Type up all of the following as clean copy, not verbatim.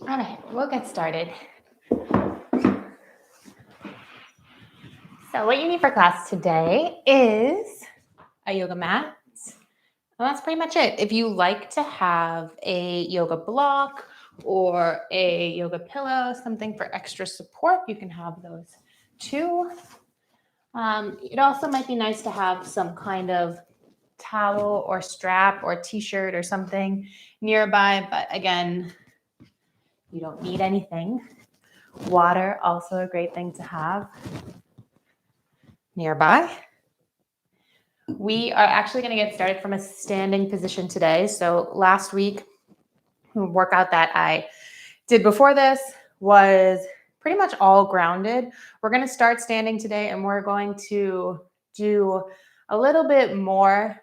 All right, we'll get started. So what you need for class today is a yoga mat. And that's pretty much it. If you like to have a yoga block or a yoga pillow, something for extra support, you can have those too. It also might be nice to have some kind of towel or strap or t-shirt or something nearby, but again, you don't need anything. Water, also a great thing to have nearby. We are actually going to get started from a standing position today. So last week, the workout that I did before this was pretty much all grounded. We're going to start standing today, and we're going to do a little bit more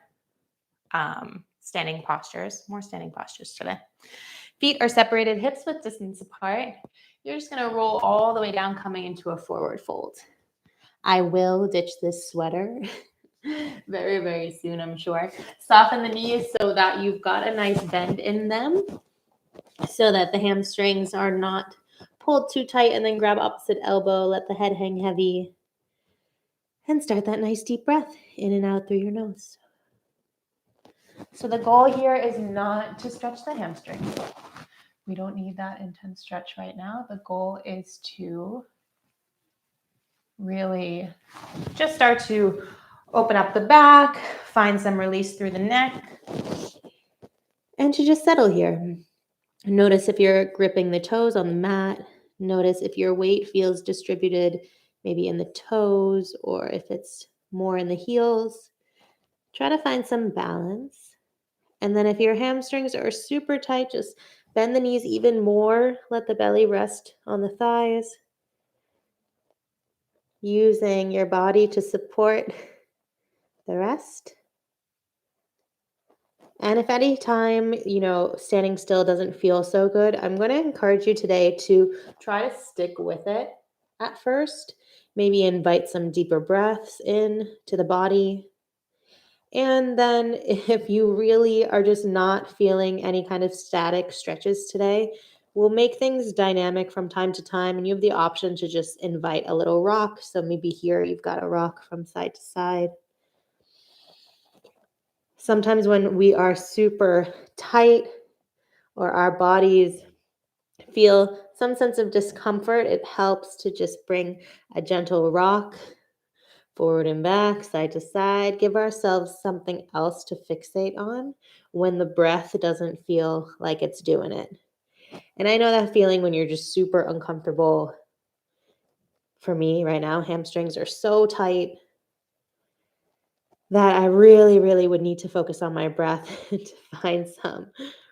standing postures today. Feet are separated, hips width distance apart. You're just going to roll all the way down, coming into a forward fold. I will ditch this sweater very, very soon, I'm sure. Soften the knees so that you've got a nice bend in them so that the hamstrings are not pulled too tight, and then grab opposite elbow, let the head hang heavy, and start that nice deep breath in and out through your nose. So the goal here is not to stretch the hamstrings. We don't need that intense stretch right now. The goal is to really just start to open up the back, find some release through the neck, and to just settle here. Notice if you're gripping the toes on the mat. Notice if your weight feels distributed maybe in the toes or if it's more in the heels. Try to find some balance. And then if your hamstrings are super tight, just bend the knees even more. Let the belly rest on the thighs. Using your body to support the rest. And if any time, standing still doesn't feel so good, I'm going to encourage you today to try to stick with it at first. Maybe invite some deeper breaths in to the body. And then if you really are just not feeling any kind of static stretches today, we'll make things dynamic from time to time. And you have the option to just invite a little rock. So maybe here you've got a rock from side to side. Sometimes when we are super tight or our bodies feel some sense of discomfort, it helps to just bring a gentle rock forward and back, side to side. Give ourselves something else to fixate on when the breath doesn't feel like it's doing it. And I know that feeling when you're just super uncomfortable. For me right now, hamstrings are so tight that I really, really would need to focus on my breath to find some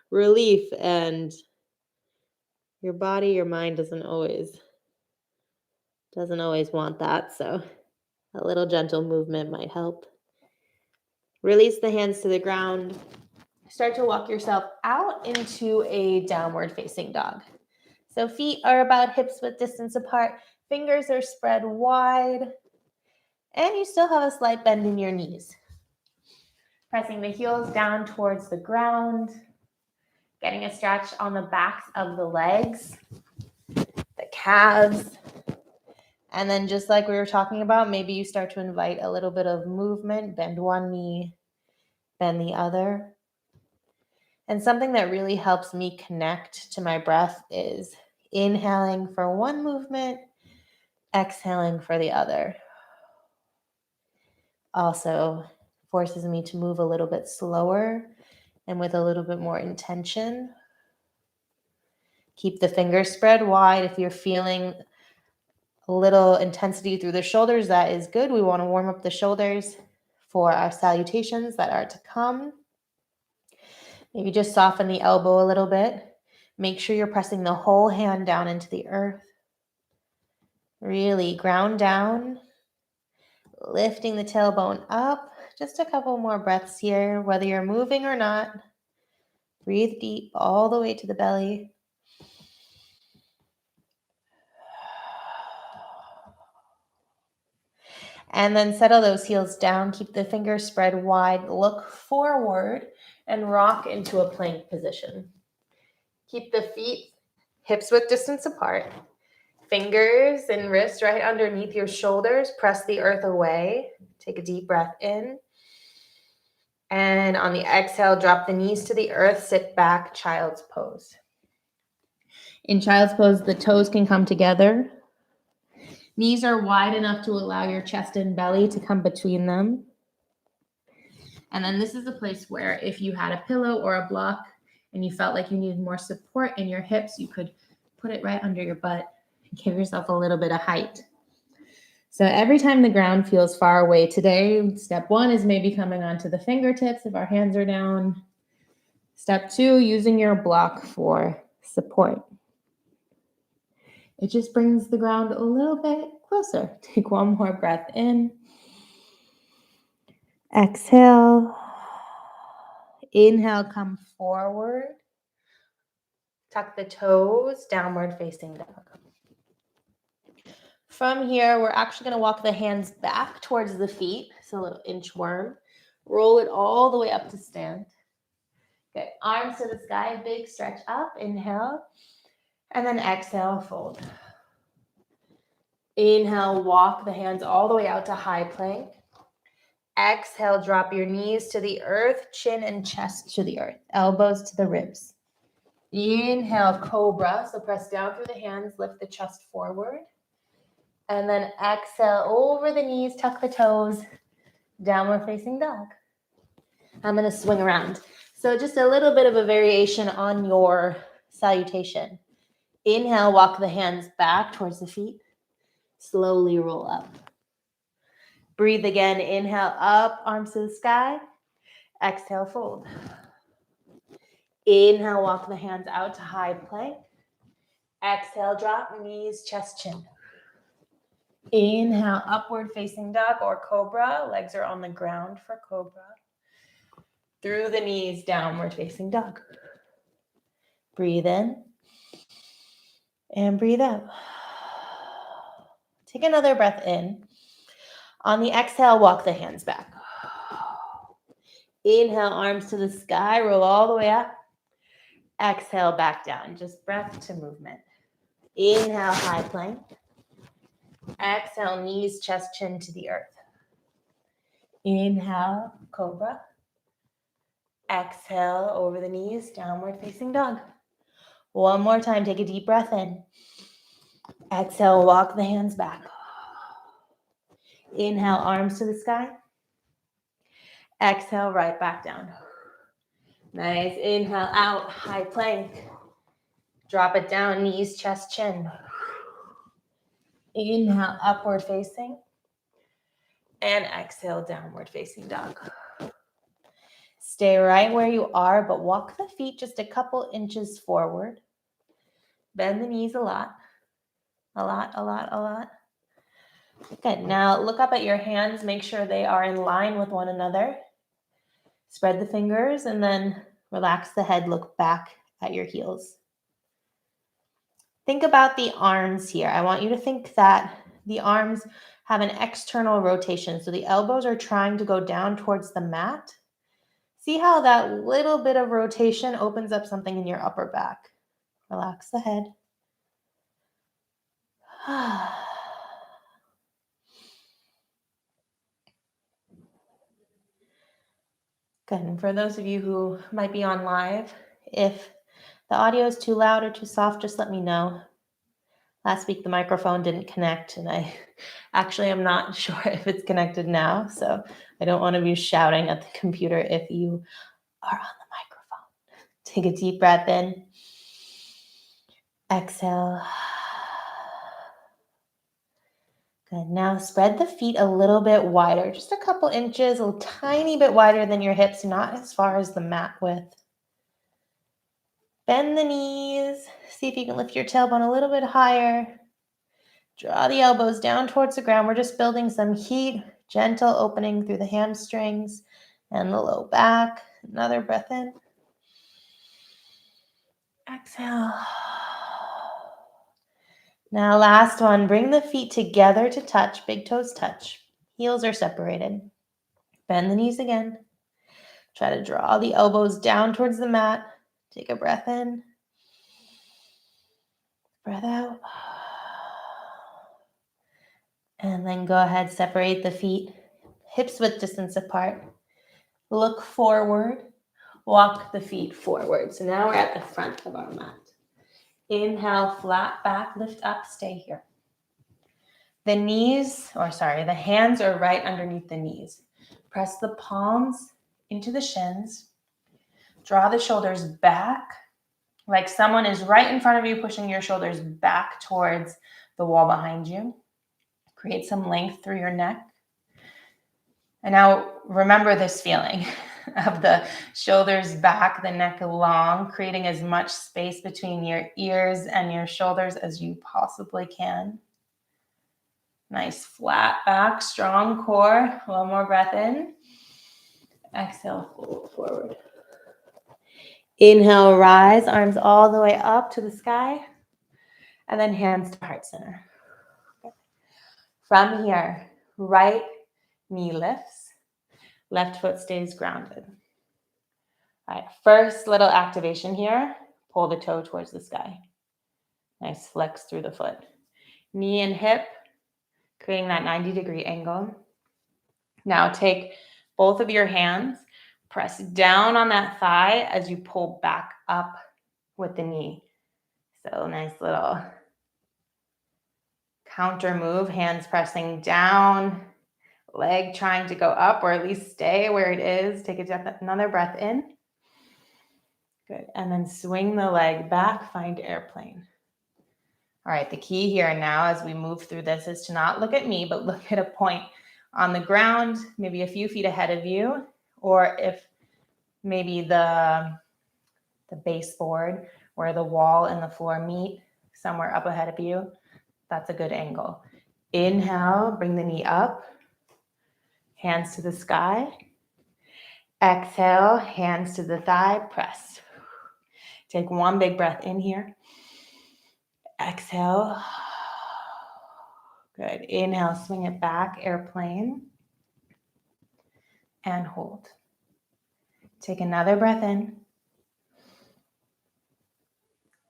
relief. And your body, your mind doesn't always want that. So a little gentle movement might help. Release the hands to the ground. Start to walk yourself out into a downward facing dog. So feet are about hips width distance apart. Fingers are spread wide. And you still have a slight bend in your knees. Pressing the heels down towards the ground. Getting a stretch on the backs of the legs, the calves. And then just like we were talking about, maybe you start to invite a little bit of movement. Bend one knee, bend the other. And something that really helps me connect to my breath is inhaling for one movement, exhaling for the other. Also forces me to move a little bit slower and with a little bit more intention. Keep the fingers spread wide. If you're feeling a little intensity through the shoulders, that is good. We want to warm up the shoulders for our salutations that are to come. Maybe just soften the elbow a little bit. Make sure you're pressing the whole hand down into the earth. Really ground down, lifting the tailbone up. Just a couple more breaths here, whether you're moving or not. Breathe deep all the way to the belly. And then settle those heels down. Keep the fingers spread wide. Look forward and rock into a plank position. Keep the feet Hips width distance apart. Fingers and wrists right underneath your shoulders. Press the earth away. Take a deep breath in. And on the exhale, drop the knees to the earth. Sit back, child's pose. In child's pose, the toes can come together. Knees are wide enough to allow your chest and belly to come between them. And then this is a place where if you had a pillow or a block and you felt like you needed more support in your hips, you could put it right under your butt and give yourself a little bit of height. So every time the ground feels far away today, step one is maybe coming onto the fingertips if our hands are down. Step two, using your block for support. It just brings the ground a little bit closer. Take one more breath in. Exhale. Inhale, come forward. Tuck the toes, downward facing dog. From here, we're actually going to walk the hands back towards the feet. So a little inchworm. Roll it all the way up to stand. Okay, arms to the sky, big stretch up. Inhale. And then exhale, fold. Inhale, walk the hands all the way out to high plank. Exhale, drop your knees to the earth, chin and chest to the earth, elbows to the ribs. Inhale, Cobra. So press down through the hands, lift the chest forward. And then exhale over the knees, tuck the toes, downward facing dog. I'm going to swing around. So just a little bit of a variation on your salutation. Inhale, walk the hands back towards the feet. Slowly roll up. Breathe again. Inhale, up, arms to the sky. Exhale, fold. Inhale, walk the hands out to high plank. Exhale, drop knees, chest, chin. Inhale, upward facing dog or cobra. Legs are on the ground for cobra. Through the knees, downward facing dog. Breathe in and breathe out. Take another breath in. On the exhale, walk the hands back. Inhale, arms to the sky, roll all the way up. Exhale, back down. Just breath to movement. Inhale, high plank. Exhale, knees, chest, chin to the earth. Inhale, cobra. Exhale, over the knees, downward facing dog. One more time, take a deep breath in. Exhale, walk the hands back. Inhale, arms to the sky. Exhale, right back down. Nice. Inhale, out, high plank. Drop it down, knees, chest, chin. Inhale, upward facing. And exhale, downward facing dog. Stay right where you are, but walk the feet just a couple inches forward. Bend the knees a lot. A lot. Good. Now look up at your hands. Make sure they are in line with one another. Spread the fingers and then relax the head. Look back at your heels. Think about the arms here. I want you to think that the arms have an external rotation. So the elbows are trying to go down towards the mat. See how that little bit of rotation opens up something in your upper back. Relax the head. Good. And for those of you who might be on live, if the audio is too loud or too soft, just let me know. Last week, the microphone didn't connect, and I actually am not sure if it's connected now, so I don't want to be shouting at the computer if you are on the microphone. Take a deep breath in. Exhale. Good. Now spread the feet a little bit wider, just a couple inches, a tiny bit wider than your hips, not as far as the mat width. Bend the knees. See if you can lift your tailbone a little bit higher. Draw the elbows down towards the ground. We're just building some heat, gentle opening through the hamstrings and the low back. Another breath in. Exhale. Now last one, bring the feet together to touch, big toes touch. Heels are separated. Bend the knees again. Try to draw the elbows down towards the mat. Take a breath in. Breath out. And then go ahead, separate the feet, hips width distance apart. Look forward, walk the feet forward. So now we're at the front of our mat. Inhale, flat back, lift up, stay here. The hands are right underneath the knees. Press the palms into the shins. Draw the shoulders back, like someone is right in front of you, pushing your shoulders back towards the wall behind you. Create some length through your neck. And now remember this feeling of the shoulders back, the neck long, creating as much space between your ears and your shoulders as you possibly can. Nice flat back, strong core. One more breath in. Exhale, fold forward. Inhale, rise, arms all the way up to the sky. And then hands to heart center. From here, right knee lifts, left foot stays grounded. All right, first little activation here. Pull the toe towards the sky. Nice flex through the foot. Knee and hip, creating that 90-degree angle. Now take both of your hands, press down on that thigh as you pull back up with the knee. So nice little counter move, hands pressing down, leg trying to go up or at least stay where it is. Take another breath in. Good. And then swing the leg back, find airplane. All right, the key here now as we move through this is to not look at me, but look at a point on the ground, maybe a few feet ahead of you, or if maybe the baseboard where the wall and the floor meet somewhere up ahead of you, that's a good angle. Inhale, bring the knee up, hands to the sky. Exhale, hands to the thigh, press. Take one big breath in here. Exhale. Good. Inhale, swing it back, airplane. And hold. Take another breath in.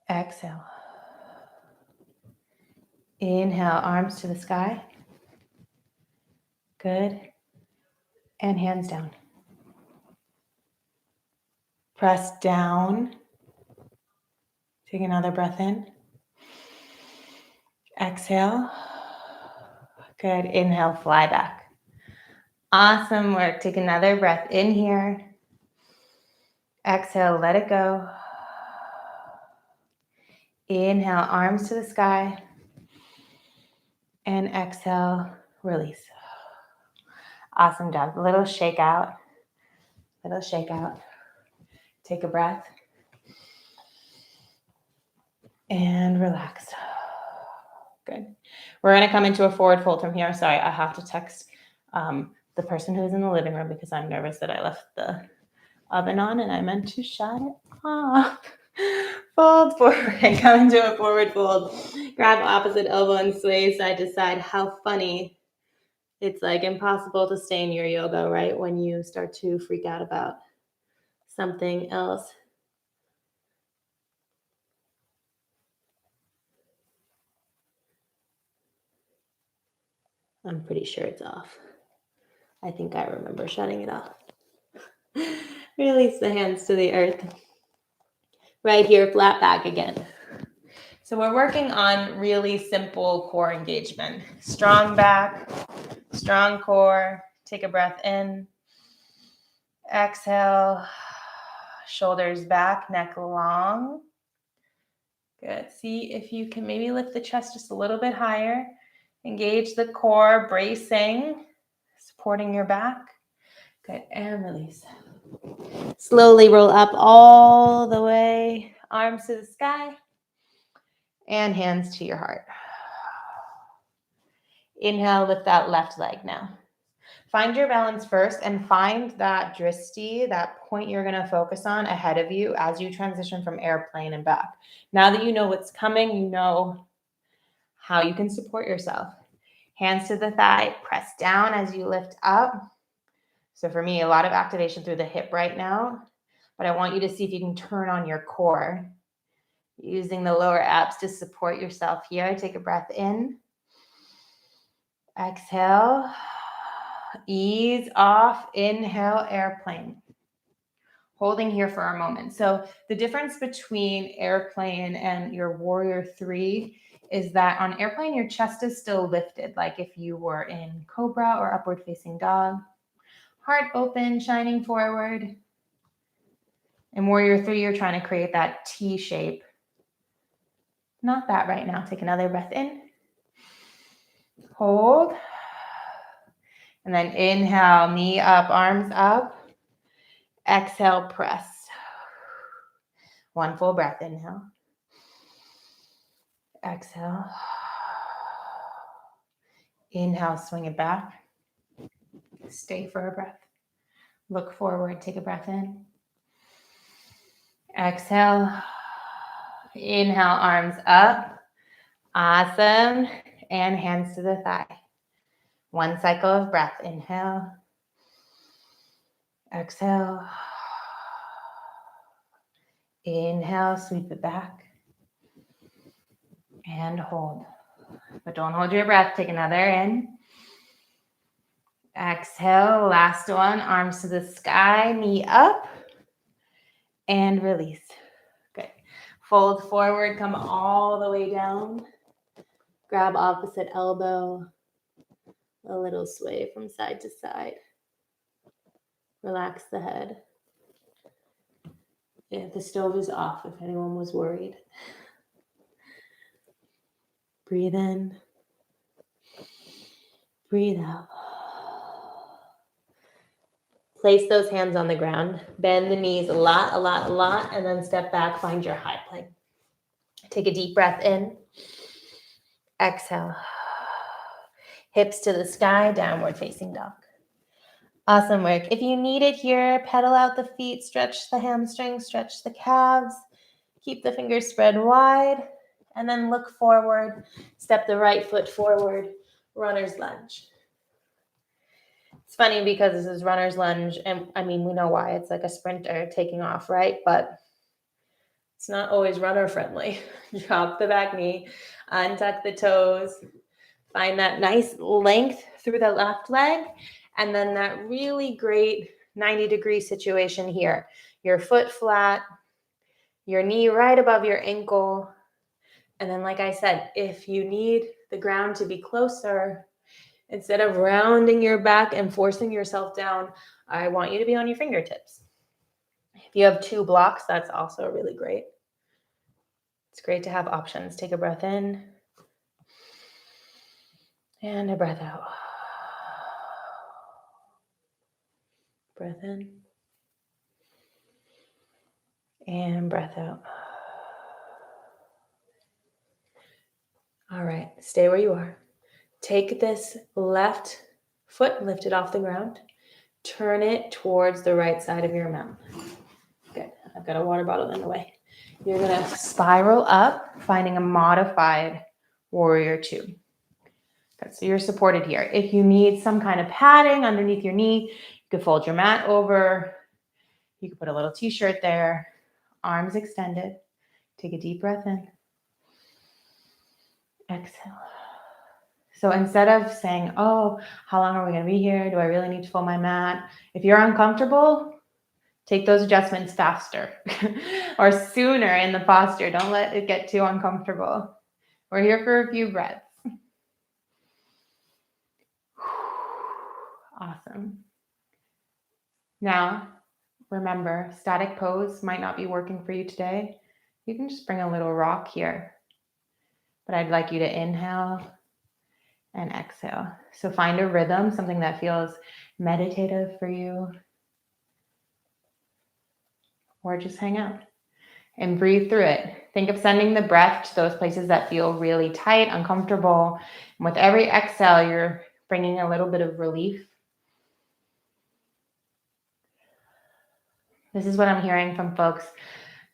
Exhale. Inhale, arms to the sky. Good. And hands down. Press down. Take another breath in. Exhale. Good. Inhale, fly back. Awesome work. Take another breath in here. Exhale, let it go. Inhale, arms to the sky. And exhale, release. Awesome job. Little shake out. Little shake out. Take a breath. And relax. Good. We're going to come into a forward fold from here. Sorry, I have to text the person who's in the living room because I'm nervous that I left the oven on and I meant to shut it off. Fold forward. Come into a forward fold. Grab opposite elbow and sway side to side. How funny. It's like impossible to stay in your yoga, right? When you start to freak out about something else. I'm pretty sure it's off. I think I remember shutting it off. Release the hands to the earth. Right here, flat back again. So we're working on really simple core engagement. Strong back, strong core. Take a breath in. Exhale. Shoulders back, neck long. Good. See if you can maybe lift the chest just a little bit higher. Engage the core, bracing, supporting your back. Good. And release. Slowly roll up all the way. Arms to the sky. And hands to your heart. Inhale, lift that left leg now. Find your balance first and find that dristi, that point you're going to focus on ahead of you as you transition from airplane and back. Now that you know what's coming, you know how you can support yourself. Hands to the thigh, press down as you lift up. So for me, a lot of activation through the hip right now, but I want you to see if you can turn on your core. Using the lower abs to support yourself here. Take a breath in. Exhale. Ease off. Inhale, airplane. Holding here for a moment. So the difference between airplane and your warrior 3 is that on airplane, your chest is still lifted, like if you were in Cobra or upward facing dog. Heart open, shining forward. In warrior 3, you're trying to create that T shape. Not that right now. Take another breath in. Hold. And then inhale, knee up, arms up. Exhale, press. One full breath. Inhale. Exhale. Inhale, swing it back. Stay for a breath. Look forward, take a breath in. Exhale. Inhale, arms up. Awesome. And hands to the thigh. One cycle of breath. Inhale. Exhale. Inhale, sweep it back. And hold. But don't hold your breath. Take another in. Exhale. Last one. Arms to the sky. Knee up. And release. Good. Fold forward. Come all the way down. Grab opposite elbow. A little sway from side to side. Relax the head. Yeah, the stove is off if anyone was worried. Breathe in. Breathe out. Place those hands on the ground. Bend the knees a lot, and then step back. Find your high plank. Take a deep breath in. Exhale. Hips to the sky, downward facing dog. Awesome work. If you need it here, pedal out the feet, stretch the hamstrings, stretch the calves. Keep the fingers spread wide, and then look forward. Step the right foot forward, runner's lunge. It's funny because this is runner's lunge, and I mean, we know why. It's like a sprinter taking off, right? But it's not always runner friendly. Drop the back knee, untuck the toes, find that nice length through the left leg, and then that really great 90-degree situation here. Your foot flat, your knee right above your ankle. And then, like I said, if you need the ground to be closer, instead of rounding your back and forcing yourself down, I want you to be on your fingertips. If you have 2 blocks, that's also really great. It's great to have options. Take a breath in and a breath out. Breath in and breath out. All right, stay where you are. Take this left foot, lift it off the ground. Turn it towards the right side of your mat. Good. I've got a water bottle in the way. You're going to spiral up, finding a modified warrior 2. Good. So you're supported here. If you need some kind of padding underneath your knee, you could fold your mat over. You could put a little t-shirt there. Arms extended. Take a deep breath in. Exhale. So instead of saying, oh, how long are we going to be here? Do I really need to fold my mat? If you're uncomfortable, take those adjustments faster or sooner in the posture. Don't let it get too uncomfortable. We're here for a few breaths. Awesome. Now, remember, static pose might not be working for you today. You can just bring a little rock here. But I'd like you to inhale and exhale. So find a rhythm, something that feels meditative for you. Or just hang out and breathe through it. Think of sending the breath to those places that feel really tight, uncomfortable. And with every exhale, you're bringing a little bit of relief. This is what I'm hearing from folks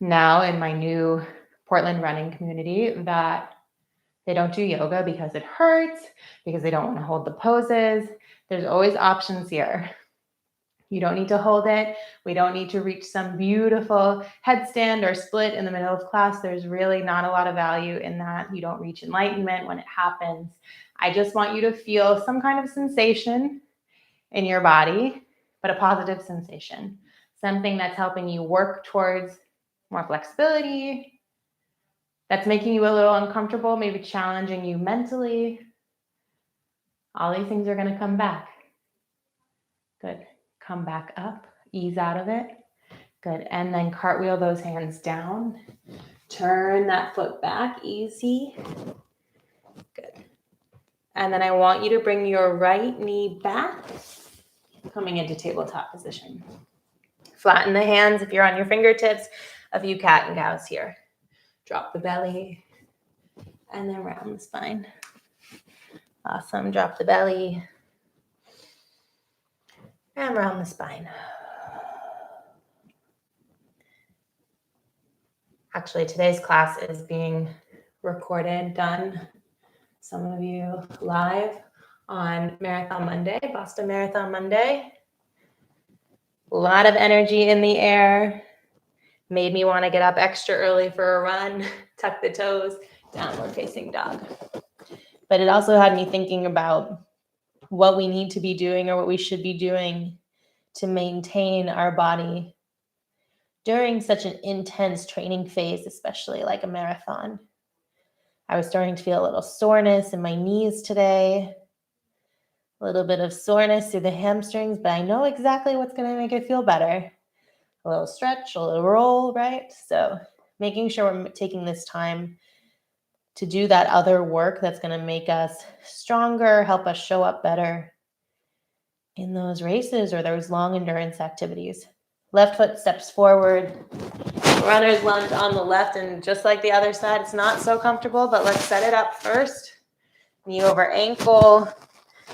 now in my new Portland running community, that they don't do yoga because it hurts, because they don't want to hold the poses. There's always options here. You don't need to hold it. We don't need to reach some beautiful headstand or split in the middle of class. There's really not a lot of value in that. You don't reach enlightenment when it happens. I just want you to feel some kind of sensation in your body, but a positive sensation. Something that's helping you work towards more flexibility, that's making you a little uncomfortable, maybe challenging you mentally. All these things are going to come back. Good. Come back up, ease out of it. Good. And then cartwheel those hands down. Turn that foot back, easy. Good. And then I want you to bring your right knee back, coming into tabletop position. Flatten the hands if you're on your fingertips. A few cat and cows here. Drop the belly and then round the spine. Awesome. Drop the belly and round the spine. Actually, today's class is being recorded, done. Some of you live on Marathon Monday, Boston Marathon Monday. A lot of energy in the air. Made me want to get up extra early for a run, tuck the toes, downward facing dog. But it also had me thinking about what we need to be doing or what we should be doing to maintain our body during such an intense training phase, especially like a marathon. I was starting to feel a little soreness in my knees today, a little bit of soreness through the hamstrings, but I know exactly what's going to make it feel better. A little stretch, a little roll, right? So making sure we're taking this time to do that other work that's going to make us stronger, help us show up better in those races or those long endurance activities. Left foot steps forward, runner's lunge on the left, and just like the other side, it's not so comfortable, but let's set it up first. Knee over ankle.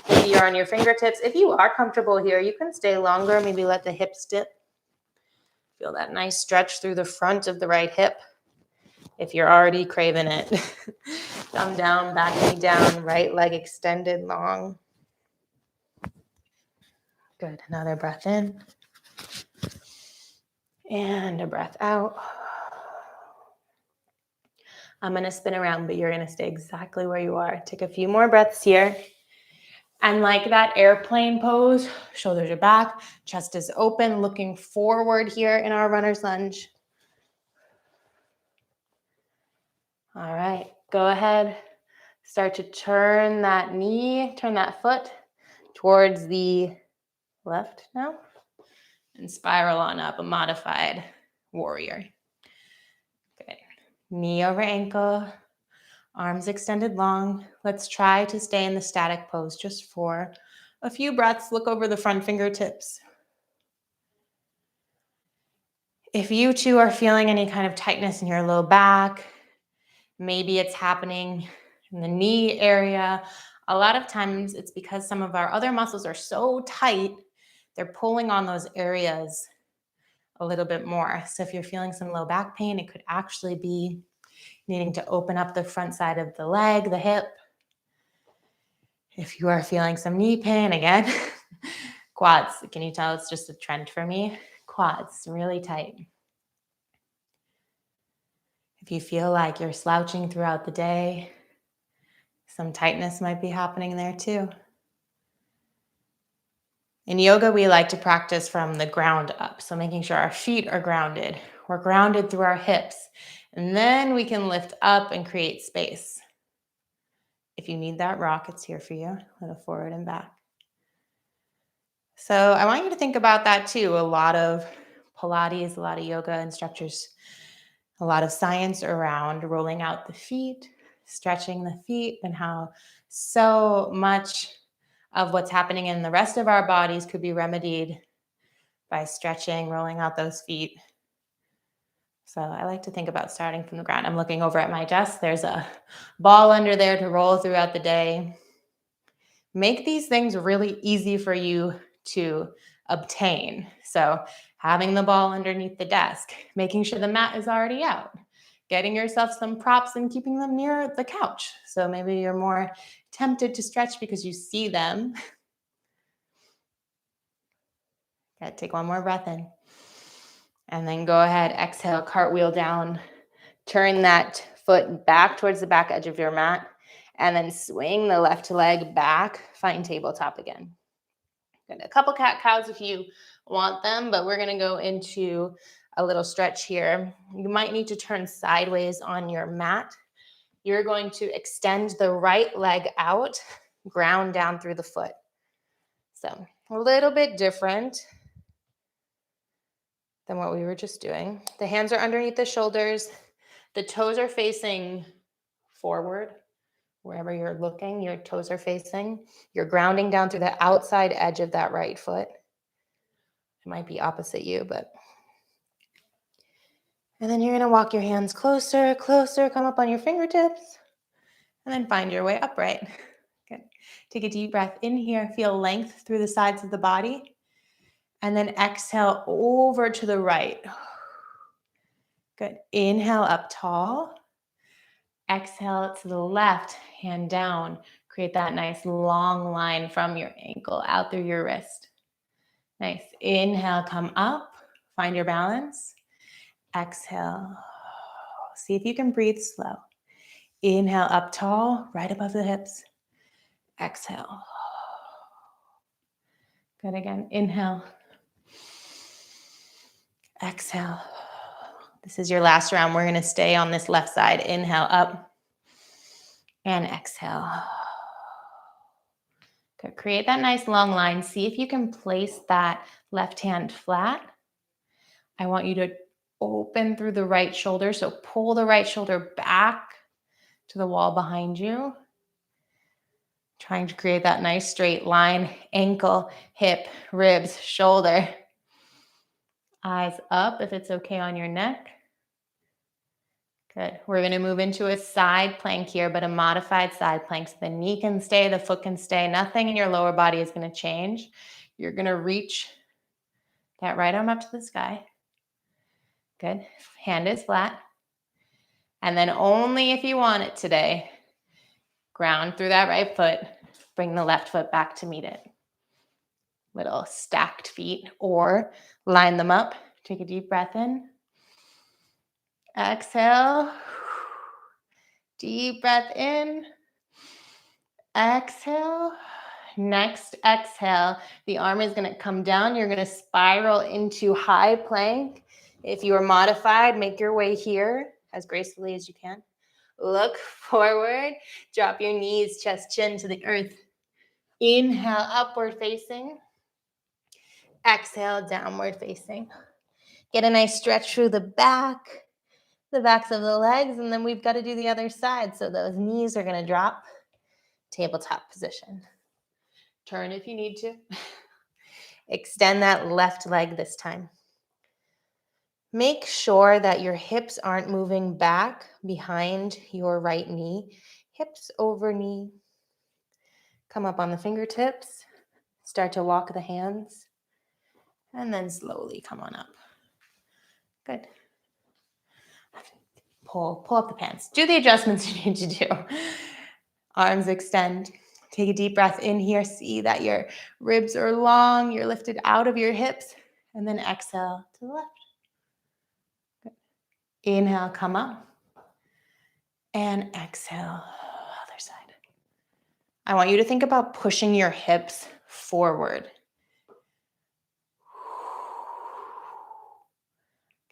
Maybe you're on your fingertips. If you are comfortable here, you can stay longer, maybe let the hips dip. Feel that nice stretch through the front of the right hip. If you're already craving it, thumb down, back knee down, right leg extended long. Good. Another breath in. And a breath out. I'm going to spin around, but you're going to stay exactly where you are. Take a few more breaths here. And like that airplane pose, shoulders are back, chest is open, looking forward here in our runner's lunge. All right, go ahead. Start to turn that knee, turn that foot towards the left now. And spiral on up, a modified warrior. Good. Knee over ankle, arms extended long. Let's try to stay in the static pose just for a few breaths. Look over the front fingertips. If you too are feeling any kind of tightness in your low back, maybe it's happening in the knee area. A lot of times it's because some of our other muscles are so tight, they're pulling on those areas a little bit more. So if you're feeling some low back pain, it could actually be needing to open up the front side of the leg, the hip. If you are feeling some knee pain, again, quads. Can you tell it's just a trend for me? Quads, really tight. If you feel like you're slouching throughout the day, some tightness might be happening there too. In yoga, we like to practice from the ground up. So making sure our feet are grounded. We're grounded through our hips. And then we can lift up and create space. If you need that rock, it's here for you. A little forward and back. So I want you to think about that too. A lot of Pilates, a lot of yoga instructors, a lot of science around rolling out the feet, stretching the feet, and how so much of what's happening in the rest of our bodies could be remedied by stretching, rolling out those feet. So I like to think about starting from the ground. I'm looking over at my desk. There's a ball under there to roll throughout the day. Make these things really easy for you to obtain. So having the ball underneath the desk, making sure the mat is already out, getting yourself some props and keeping them near the couch. So maybe you're more tempted to stretch because you see them. Good. Take one more breath in. And then go ahead, exhale, cartwheel down. Turn that foot back towards the back edge of your mat. And then swing the left leg back. Find tabletop again. Good. A couple cat-cows if you want them, but we're going to go into a little stretch here. You might need to turn sideways on your mat. You're going to extend the right leg out, ground down through the foot. So a little bit different than what we were just doing. The hands are underneath the shoulders. The toes are facing forward. Wherever you're looking, your toes are facing. You're grounding down through the outside edge of that right foot. It might be opposite you, but. And then you're going to walk your hands closer, closer, come up on your fingertips, and then find your way upright. Good. Take a deep breath in here. Feel length through the sides of the body. And then exhale over to the right. Good. Inhale up tall. Exhale to the left, hand down. Create that nice long line from your ankle out through your wrist. Nice. Inhale, come up. Find your balance. Exhale. See if you can breathe slow. Inhale up tall, right above the hips. Exhale. Good again. Inhale. Exhale. This is your last round. We're going to stay on this left side. Inhale up and exhale. Good. Create that nice long line. See if you can place that left hand flat. I want you to open through the right shoulder. So pull the right shoulder back to the wall behind you. Trying to create that nice straight line. Ankle, hip, ribs, shoulder. Eyes up if it's okay on your neck. Good. We're going to move into a side plank here, but a modified side plank. So the knee can stay, the foot can stay. Nothing in your lower body is going to change. You're going to reach that right arm up to the sky. Good. Hand is flat. And then only if you want it today, ground through that right foot. Bring the left foot back to meet it. Little stacked feet, or line them up. Take a deep breath in. Exhale. Deep breath in. Exhale. Next exhale, the arm is going to come down. You're going to spiral into high plank. If you are modified, make your way here as gracefully as you can. Look forward. Drop your knees, chest, chin to the earth. Inhale, upward facing. Exhale, downward facing. Get a nice stretch through the backs of the legs, and then we've got to do the other side. So those knees are going to drop. Tabletop position. Turn if you need to. Extend that left leg this time. Make sure that your hips aren't moving back behind your right knee. Hips over knee. Come up on the fingertips. Start to walk the hands. And then slowly come on up. Good. Pull up the pants. Do the adjustments you need to do. Arms extend. Take a deep breath in here. See that your ribs are long. You're lifted out of your hips. And then exhale to the left. Good. Inhale, come up. And exhale, other side. I want you to think about pushing your hips forward.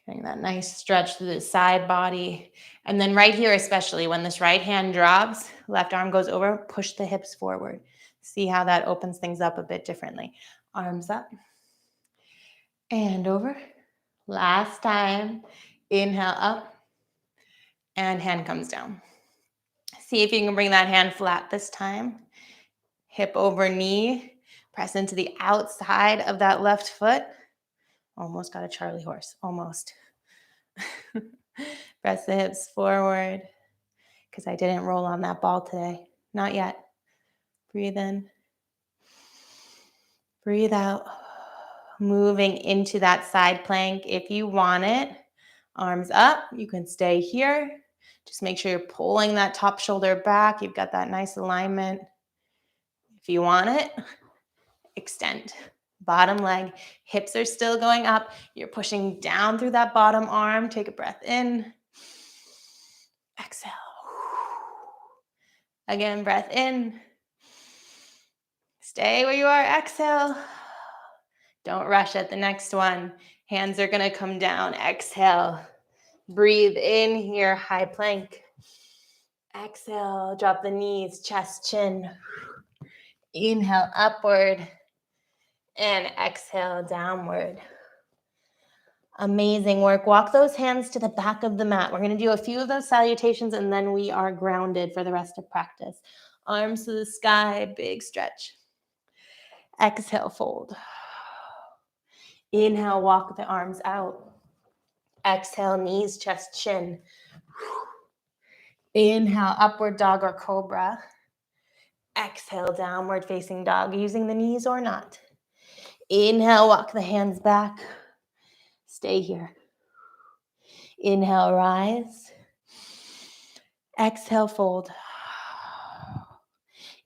Getting that nice stretch through the side body. And then right here, especially when this right hand drops, left arm goes over, push the hips forward. See how that opens things up a bit differently. Arms up and over. Last time. Inhale up and hand comes down. See if you can bring that hand flat this time. Hip over knee. Press into the outside of that left foot. Almost got a Charlie horse. Almost. Press the hips forward because I didn't roll on that ball today. Not yet. Breathe in. Breathe out. Moving into that side plank. If you want it, arms up. You can stay here. Just make sure you're pulling that top shoulder back. You've got that nice alignment. If you want it, extend. Bottom leg, hips are still going up. You're pushing down through that bottom arm. Take a breath in. Exhale. Again, breath in. Stay where you are. Exhale. Don't rush at the next one. Hands are going to come down. Exhale. Breathe in here. High plank. Exhale. Drop the knees, chest, chin. Inhale, upward. And exhale, downward. Amazing work. Walk those hands to the back of the mat. We're going to do a few of those salutations and then we are grounded for the rest of practice. Arms to the sky, big stretch. Exhale, fold. Inhale, walk the arms out. Exhale, knees, chest, chin. Inhale, upward dog or cobra. Exhale, downward facing dog, using the knees or not. Inhale, walk the hands back. Stay here. Inhale, rise. Exhale, fold.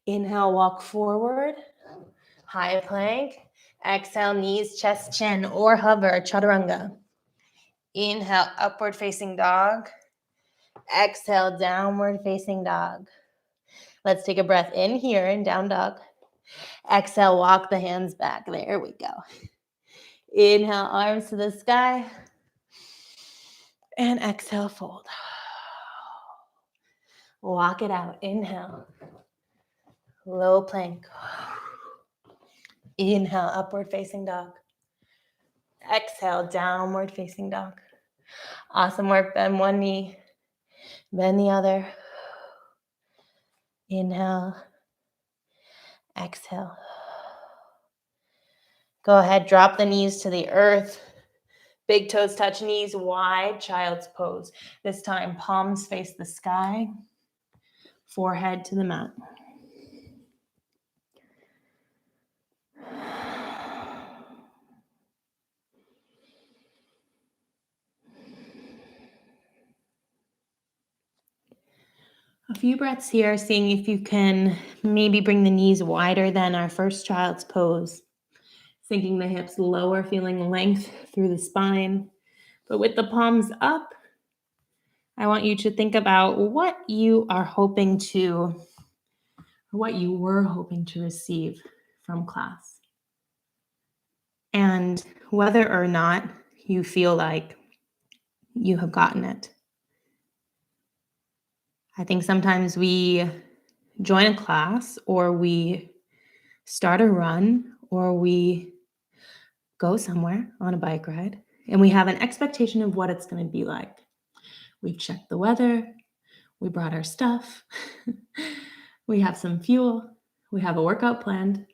Inhale, walk forward. High plank. Exhale, knees, chest, chin, or hover, chaturanga. Inhale, upward facing dog. Exhale, downward facing dog. Let's take a breath in here in down dog. Exhale, walk the hands back. There we go. Inhale, arms to the sky. And exhale, fold. Walk it out. Inhale. Low plank. Inhale, upward facing dog. Exhale, downward facing dog. Awesome work. Bend one knee. Bend the other. Inhale. Exhale. Go ahead, drop the knees to the earth. Big toes touch knees wide, child's pose. This time, palms face the sky, forehead to the mat. A few breaths here, seeing if you can maybe bring the knees wider than our first child's pose. Sinking the hips lower, feeling length through the spine. But with the palms up, I want you to think about what you were hoping to receive from class. And whether or not you feel like you have gotten it. I think sometimes we join a class or we start a run or we go somewhere on a bike ride and we have an expectation of what it's going to be like. We've checked the weather, we brought our stuff, we have some fuel, we have a workout planned,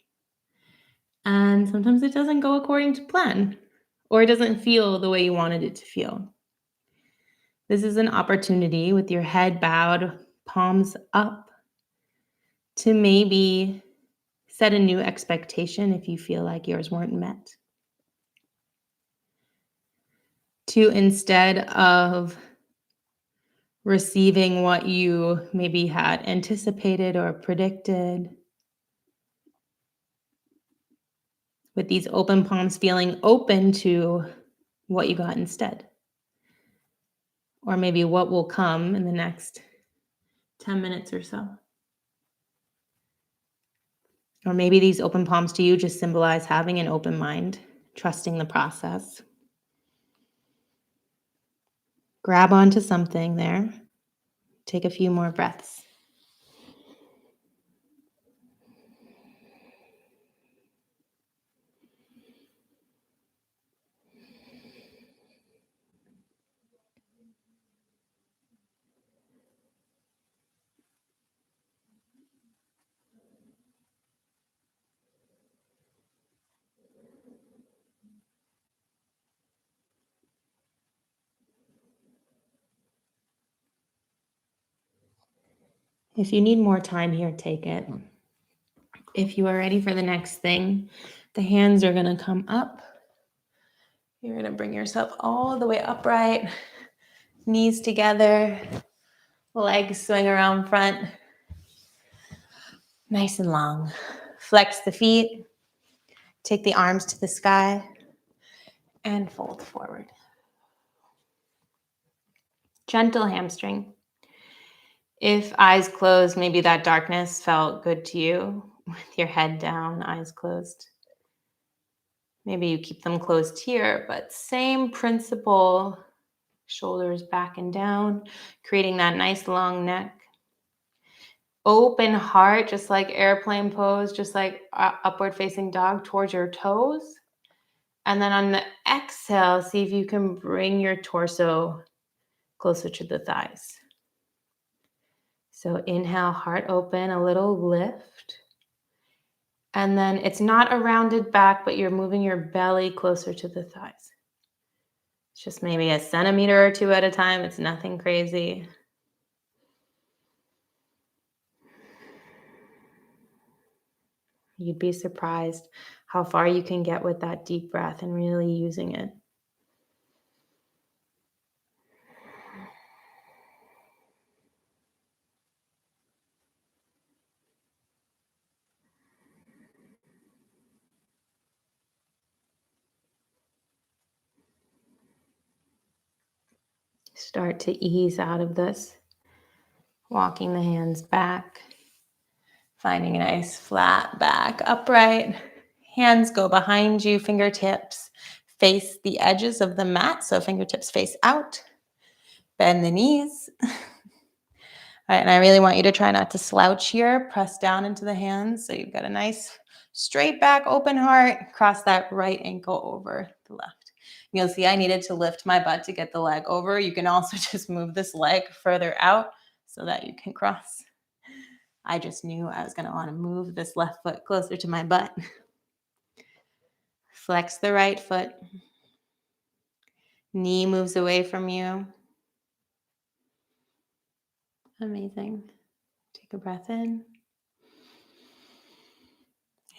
and sometimes it doesn't go according to plan or it doesn't feel the way you wanted it to feel. This is an opportunity with your head bowed, palms up, to maybe set a new expectation if you feel like yours weren't met. To instead of receiving what you maybe had anticipated or predicted, with these open palms, feeling open to what you got instead. Or maybe what will come in the next 10 minutes or so. Or maybe these open palms to you just symbolize having an open mind, trusting the process. Grab onto something there. Take a few more breaths. If you need more time here, take it. If you are ready for the next thing, the hands are going to come up. You're going to bring yourself all the way upright, knees together, legs swing around front, nice and long. Flex the feet, Take the arms to the sky and fold forward. Gentle hamstring. If eyes closed, maybe that darkness felt good to you with your head down, eyes closed. Maybe you keep them closed here, but same principle. Shoulders back and down, creating that nice long neck. Open heart, just like airplane pose, just like upward facing dog towards your toes. And then on the exhale, see if you can bring your torso closer to the thighs. So inhale, heart open, a little lift. And then it's not a rounded back, but you're moving your belly closer to the thighs. It's just maybe a centimeter or two at a time. It's nothing crazy. You'd be surprised how far you can get with that deep breath and really using it. Start to ease out of this. Walking the hands back. Finding a nice flat back, upright. Hands go behind you, fingertips face the edges of the mat, so fingertips face out. Bend the knees. All right, and I really want you to try not to slouch here. Press down into the hands so you've got a nice straight back, open heart. Cross that right ankle over the left. You'll see I needed to lift my butt to get the leg over. You can also just move this leg further out so that you can cross. I just knew I was going to want to move this left foot closer to my butt. Flex the right foot. Knee moves away from you. Amazing. Take a breath in.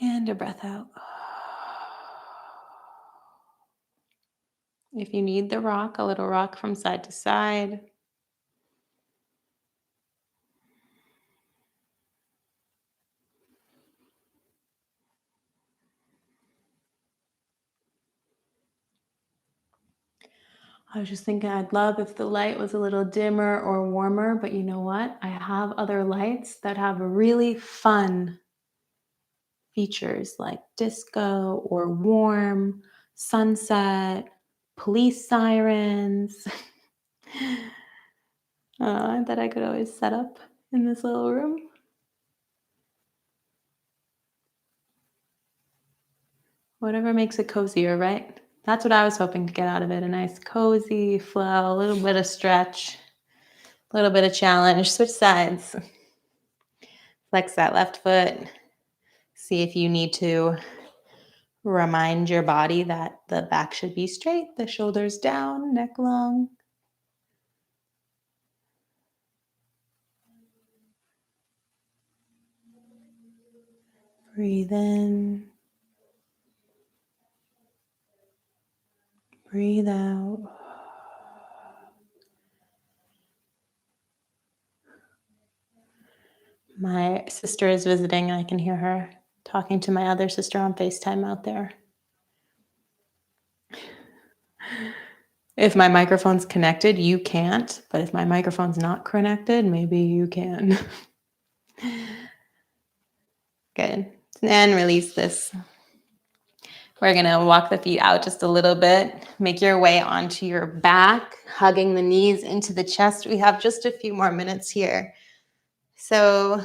And a breath out. If you need the rock, a little rock from side to side. I was just thinking I'd love if the light was a little dimmer or warmer, but you know what? I have other lights that have really fun features like disco or warm, sunset, police sirens that I could always set up in this little room. Whatever makes it cozier, right? That's what I was hoping to get out of it. A nice cozy flow, a little bit of stretch, a little bit of challenge. Switch sides. Flex that left foot. See if you need to remind your body that the back should be straight, the shoulders down, neck long. Breathe in. Breathe out. My sister is visiting. I can hear her talking to my other sister on FaceTime out there. If my microphone's connected, you can't. But if my microphone's not connected, maybe you can. Good. And release this. We're going to walk the feet out just a little bit. Make your way onto your back, hugging the knees into the chest. We have just a few more minutes here. So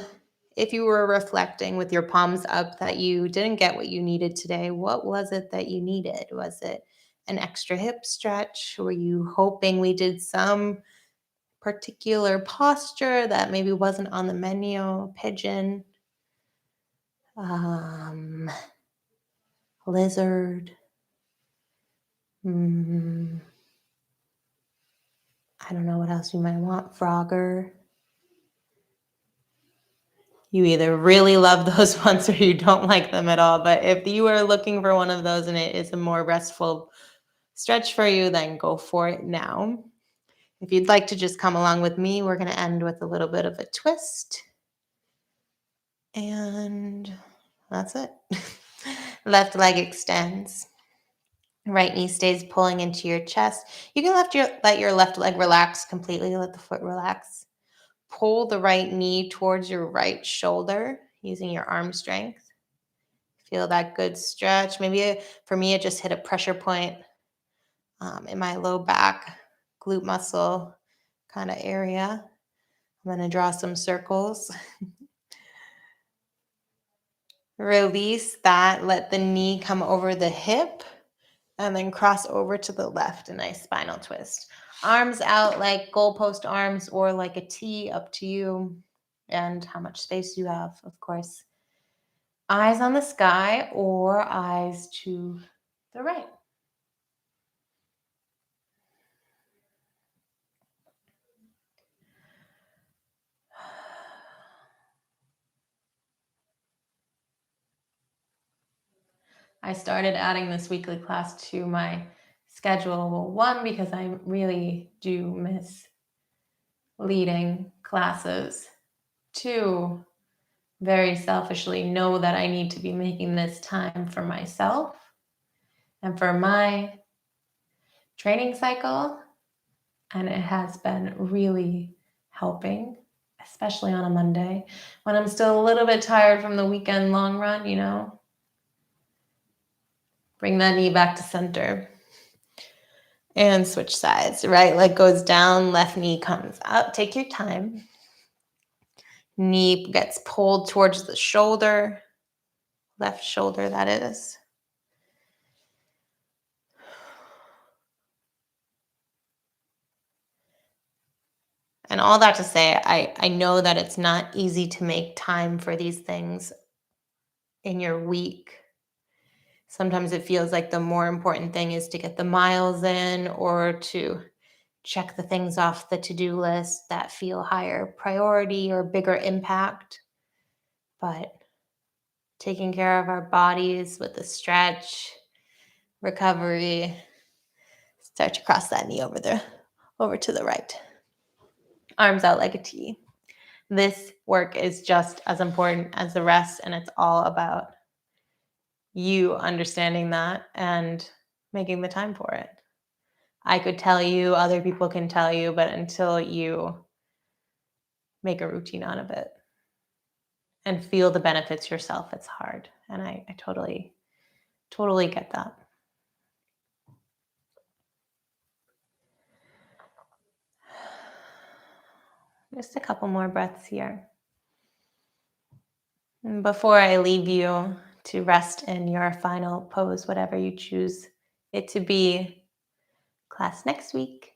if you were reflecting with your palms up that you didn't get what you needed today, what was it that you needed? Was it an extra hip stretch? Were you hoping we did some particular posture that maybe wasn't on the menu? Pigeon, lizard. I don't know what else you might want. Frogger. You either really love those ones or you don't like them at all. But if you are looking for one of those and it is a more restful stretch for you, then go for it now. If you'd like to just come along with me, we're going to end with a little bit of a twist. And that's it. Left leg extends. Right knee stays pulling into your chest. You can let your left leg relax completely. Let the foot relax. Pull the right knee towards your right shoulder using your arm strength. Feel that good stretch. Maybe for me, it just hit a pressure point in my low back, glute muscle kind of area. I'm going to draw some circles. Release that. Let the knee come over the hip and then cross over to the left. A nice spinal twist. Arms out like goalpost arms or like a T, up to you and how much space you have, of course. Eyes on the sky or eyes to the right. I started adding this weekly class to my schedule. Well, one, because I really do miss leading classes. Two, very selfishly know that I need to be making this time for myself and for my training cycle. And it has been really helping, especially on a Monday when I'm still a little bit tired from the weekend long run, you know. Bring that knee back to center. And switch sides. Right leg goes down, left knee comes up. Take your time. Knee gets pulled towards the shoulder. Left shoulder, that is. And all that to say, I know that it's not easy to make time for these things in your week. Sometimes it feels like the more important thing is to get the miles in or to check the things off the to-do list that feel higher priority or bigger impact. But taking care of our bodies with the stretch, recovery, start to cross that knee over to the right. Arms out like a T. This work is just as important as the rest, and it's all about you understanding that and making the time for it. I could tell you, other people can tell you, but until you make a routine out of it and feel the benefits yourself, it's hard. And I totally get that. Just a couple more breaths here. And before I leave you to rest in your final pose, whatever you choose it to be, class next week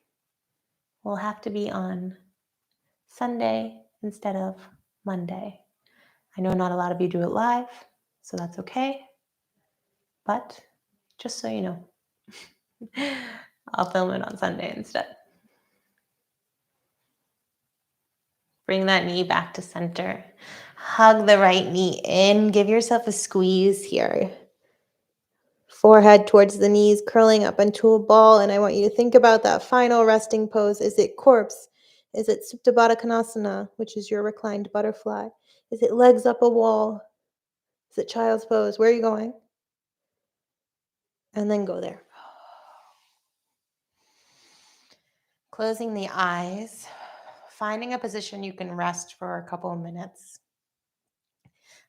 will have to be on Sunday instead of Monday. I know not a lot of you do it live, so that's okay. But just so you know, I'll film it on Sunday instead. Bring that knee back to center. Hug the right knee in. Give yourself a squeeze here. Forehead towards the knees, curling up into a ball. And I want you to think about that final resting pose. Is it corpse? Is it Supta Baddha Konasana, which is your reclined butterfly? Is it legs up a wall? Is it child's pose? Where are you going? And then go there. Closing the eyes, finding a position you can rest for a couple of minutes.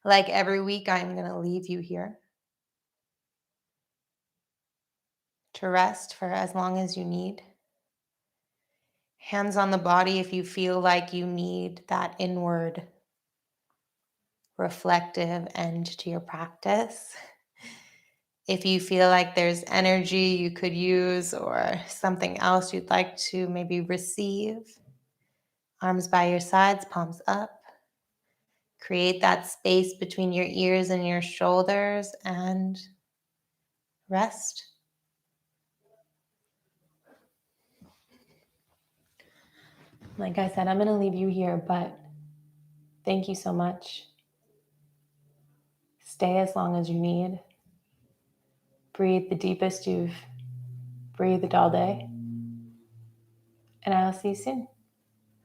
Like every week, I'm going to leave you here to rest for as long as you need. Hands on the body if you feel like you need that inward, reflective end to your practice. If you feel like there's energy you could use or something else you'd like to maybe receive, arms by your sides, palms up. Create that space between your ears and your shoulders and rest. Like I said, I'm going to leave you here, but thank you so much. Stay as long as you need. Breathe the deepest you've breathed all day. And I'll see you soon.